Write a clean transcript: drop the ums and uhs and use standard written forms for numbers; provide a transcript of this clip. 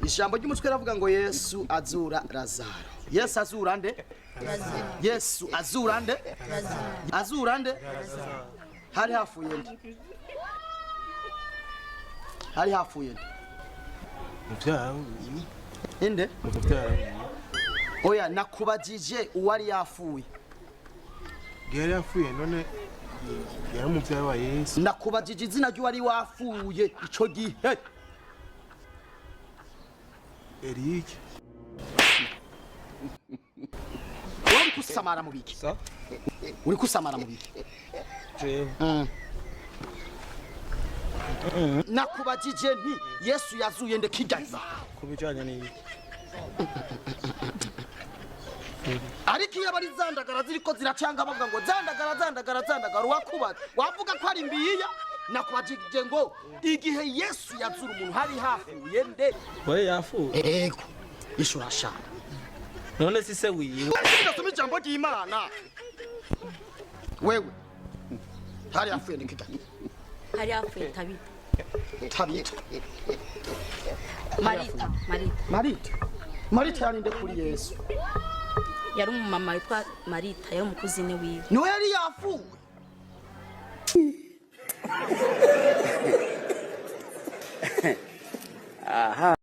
ijambo ry'umutwe ravuga ngo Yesu azura Razaro. Yesu azura nde? Razaro. Yesu azura nde? Razaro. Azura nde? Razaro. Hari hapfuye nde? Hari hapfuye nde? Muvyawe. Inde? Muvyawe. Oya nakubajije uwari yafuye. Gere yafuye none yari muvyawe wa Yesu. Nakubajije izina ry'uwari wafuye ico gihe. Eric. Uri kusamara mu biki? Sa? Uri kusamara mu biki? Je. Nakubajije nti Yesu yazuye nde kigaza. Kubijanye ni Ariko iyo bari zandagara ziriko ziracanga bavuga ngo zandagara wakubaza wavuga ko ari mbiya nakubajije ngo igihe Yesu yazura umuntu hari hafuye nde? We yafuye. Ego ishura shana None si se wiwe. ndasoma ijambo ry'Imana. Wewe hari hafuye nde kigaza? Hari hapfuye Tabita Marita yani nde kuri Yesu? yari umumama witwa Marita, yari umukuzine wiwe. Niwe yari yafuwe. Aha.